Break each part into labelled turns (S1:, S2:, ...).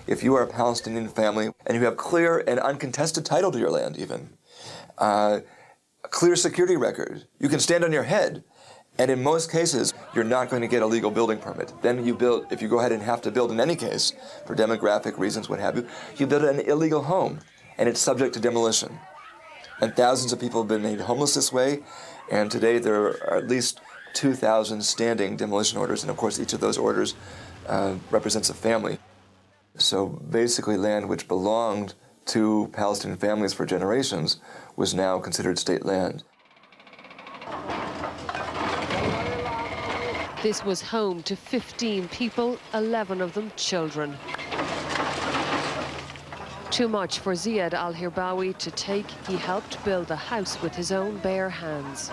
S1: if you are a Palestinian family and you have clear and uncontested title to your land even, a clear security record, you can stand on your head. And in most cases, you're not going to get a legal building permit. Then you build, if you go ahead and have to build in any case, for demographic reasons, what have you, you build an illegal home, and it's subject to demolition. And thousands of people have been made homeless this way, and today there are at least 2,000 standing demolition orders, and of course each of those orders represents a family. So basically land which belonged to Palestinian families for generations was now considered state land.
S2: This was home to 15 people, 11 of them children. Too much for Ziad al-Hirbawi to take. He helped build the house with his own bare hands.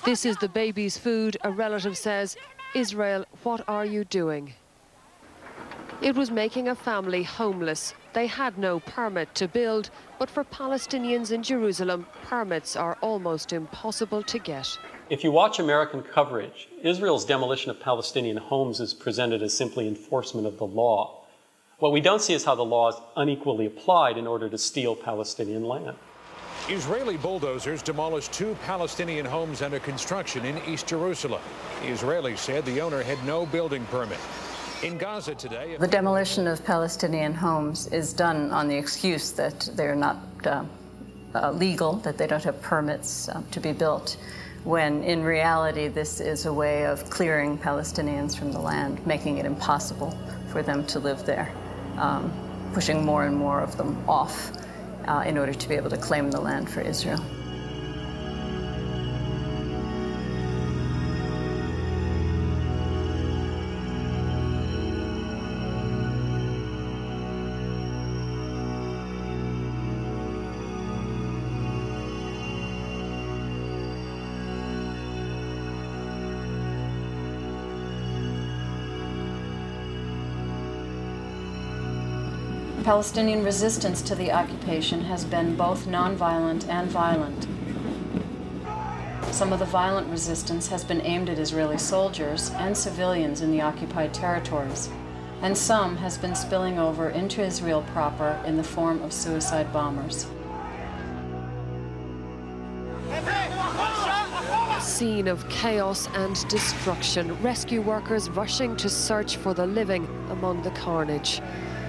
S2: This is the baby's food, a relative says. Israel, what are you doing? It was making a family homeless. They had no permit to build, but for Palestinians in Jerusalem, permits are almost impossible to get.
S3: If you watch American coverage, Israel's demolition of Palestinian homes is presented as simply enforcement of the law. What we don't see is how the law is unequally applied in order to steal Palestinian land.
S4: Israeli bulldozers demolished 2 Palestinian homes under construction in East Jerusalem. Israelis said the owner had no building permit. In Gaza today,
S5: the demolition of Palestinian homes is done on the excuse that they're not legal, that they don't have permits to be built, when in reality this is a way of clearing Palestinians from the land, making it impossible for them to live there, pushing more and more of them off in order to be able to claim the land for Israel.
S6: Palestinian resistance to the occupation has been both nonviolent and violent. Some of the violent resistance has been aimed at Israeli soldiers and civilians in the occupied territories, and some has been spilling over into Israel proper in the form of suicide bombers.
S2: A scene of chaos and destruction, rescue workers rushing to search for the living among the carnage.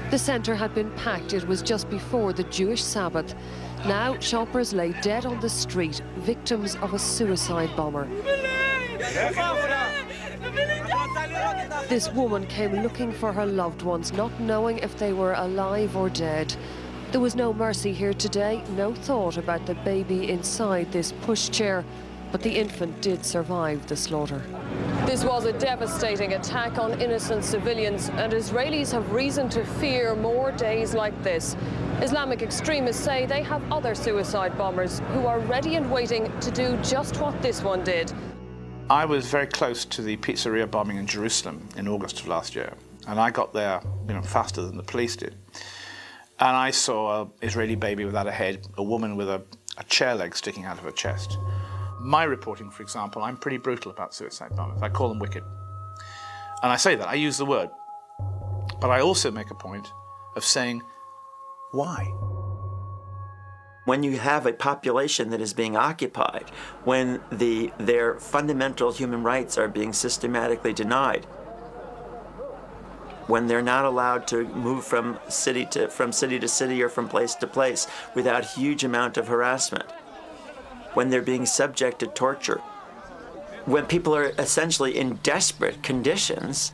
S2: The centre had been packed. It was just before the Jewish Sabbath. Now shoppers lay dead on the street, victims of a suicide bomber. This woman came looking for her loved ones, not knowing if they were alive or dead. There was no mercy here today, no thought about the baby inside this pushchair, but the infant did survive the slaughter. This was a devastating attack on innocent civilians, and Israelis have reason to fear more days like this. Islamic extremists say they have other suicide bombers who are ready and waiting to do just what this one did.
S7: I was very close to the pizzeria bombing in Jerusalem in August of last year, and I got there, faster than the police did. And I saw an Israeli baby without a head, a woman with a chair leg sticking out of her chest. My reporting, for example, I'm pretty brutal about suicide bombers. I call them wicked. And I say that, I use the word. But I also make a point of saying, why?
S8: When you have a population that is being occupied, when their fundamental human rights are being systematically denied, when they're not allowed to move from city to city or from place to place without huge amount of harassment, when they're being subject to torture, when people are essentially in desperate conditions,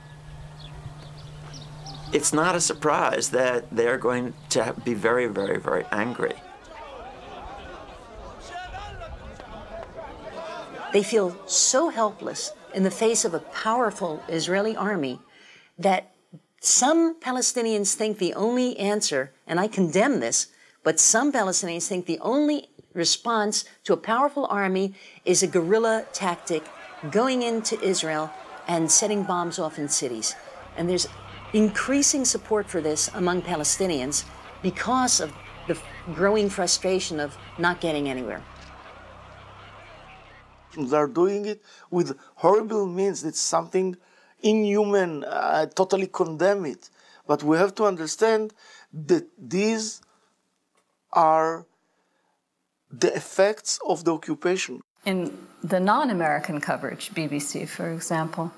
S8: it's not a surprise that they're going to be very, very, very angry.
S9: They feel so helpless in the face of a powerful Israeli army that some Palestinians think the only answer, and I condemn this, but some Palestinians think the only response to a powerful army is a guerrilla tactic going into Israel and setting bombs off in cities. And there's increasing support for this among Palestinians because of the growing frustration of not getting anywhere.
S10: They're doing it with horrible means. It's something inhuman. I totally condemn it. But we have to understand that these are the effects of the occupation.
S5: In the non-American coverage, BBC, for example,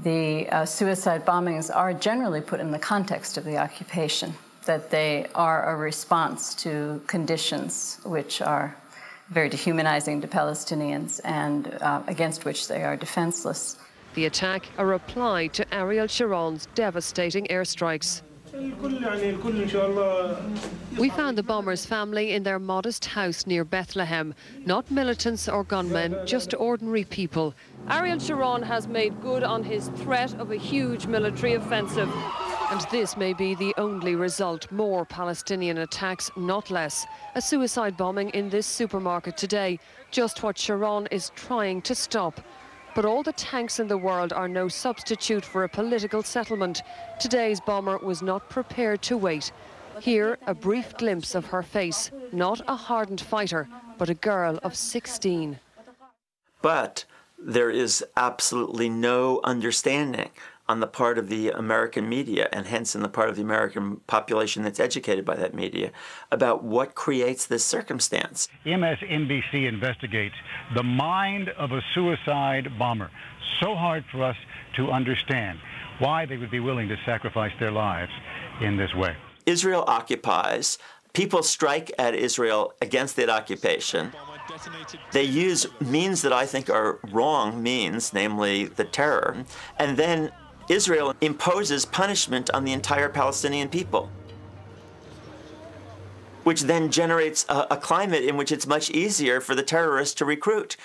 S5: the suicide bombings are generally put in the context of the occupation, that they are a response to conditions which are very dehumanizing to Palestinians and against which they are defenseless.
S2: The attack, a reply to Ariel Sharon's devastating airstrikes. We found the bombers' family in their modest house near Bethlehem. Not militants or gunmen, just ordinary people. Ariel Sharon has made good on his threat of a huge military offensive. And this may be the only result. More Palestinian attacks, not less. A suicide bombing in this supermarket today. Just what Sharon is trying to stop. But all the tanks in the world are no substitute for a political settlement. Today's bomber was not prepared to wait. Here, a brief glimpse of her face. Not a hardened fighter, but a girl of 16.
S8: But there is absolutely no understanding on the part of the American media, and hence in the part of the American population that's educated by that media, about what creates this circumstance.
S11: MSNBC investigates the mind of a suicide bomber. So hard for us to understand why they would be willing to sacrifice their lives in this way.
S8: Israel occupies. People strike at Israel against that occupation. They use means that I think are wrong means, namely the terror, and then Israel imposes punishment on the entire Palestinian people, which then generates a climate in which it's much easier for the terrorists to recruit.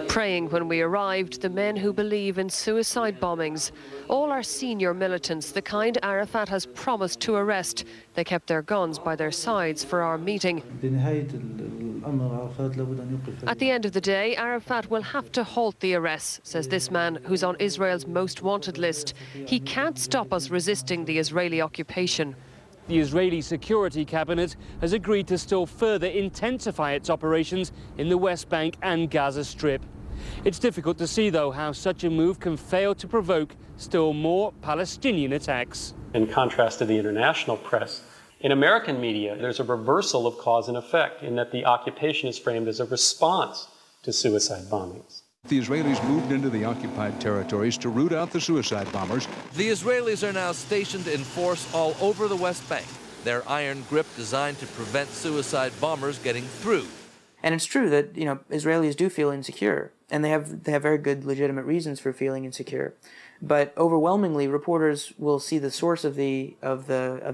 S2: Praying when we arrived, the men who believe in suicide bombings. All are senior militants, the kind Arafat has promised to arrest. They kept their guns by their sides for our meeting. At the end of the day, Arafat will have to halt the arrests, says this man who's on Israel's most wanted list. He can't stop us resisting the Israeli occupation.
S12: The Israeli Security Cabinet has agreed to still further intensify its operations in the West Bank and Gaza Strip. It's difficult to see, though, how such a move can fail to provoke still more Palestinian attacks.
S3: In contrast to the international press, in American media, there's a reversal of cause and effect in that the occupation is framed as a response to suicide bombings.
S4: The Israelis moved into the occupied territories to root out the suicide bombers.
S13: The Israelis are now stationed in force all over the West Bank, their iron grip designed to prevent suicide bombers getting through.
S14: And it's true that, Israelis do feel insecure, and they have very good legitimate reasons for feeling insecure. But overwhelmingly, reporters will see the source of the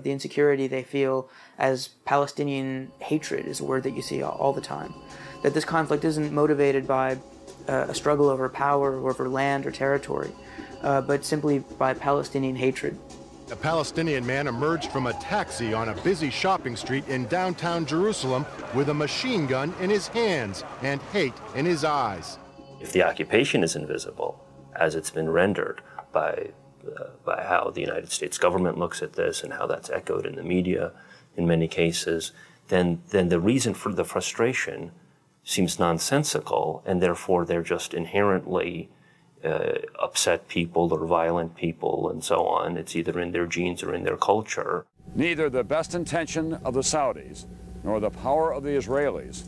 S14: insecurity they feel as Palestinian hatred is a word that you see all the time. That this conflict isn't motivated by a struggle over power or over land or territory, but simply by Palestinian hatred.
S15: A Palestinian man emerged from a taxi on a busy shopping street in downtown Jerusalem with a machine gun in his hands and hate in his eyes.
S16: If the occupation is invisible, as it's been rendered by how the United States government looks at this and how that's echoed in the media in many cases, then the reason for the frustration seems nonsensical, and therefore they're just inherently upset people or violent people and so on. It's either in their genes or in their culture.
S17: Neither the best intention of the Saudis nor the power of the Israelis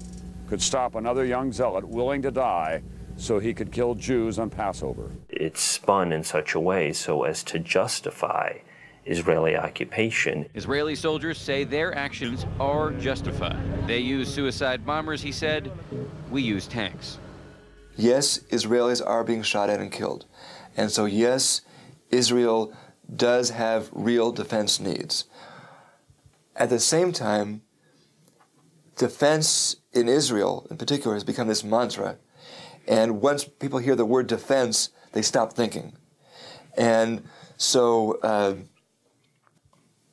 S17: could stop another young zealot willing to die so he could kill Jews on Passover.
S16: It's spun in such a way so as to justify Israeli occupation.
S18: Israeli soldiers say their actions are justified. They use suicide bombers, he said. We use tanks.
S1: Yes, Israelis are being shot at and killed. And so yes, Israel does have real defense needs. At the same time, defense in Israel in particular has become this mantra. And once people hear the word defense, they stop thinking. And so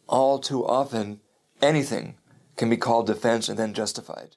S1: all too often, anything can be called defense and then justified.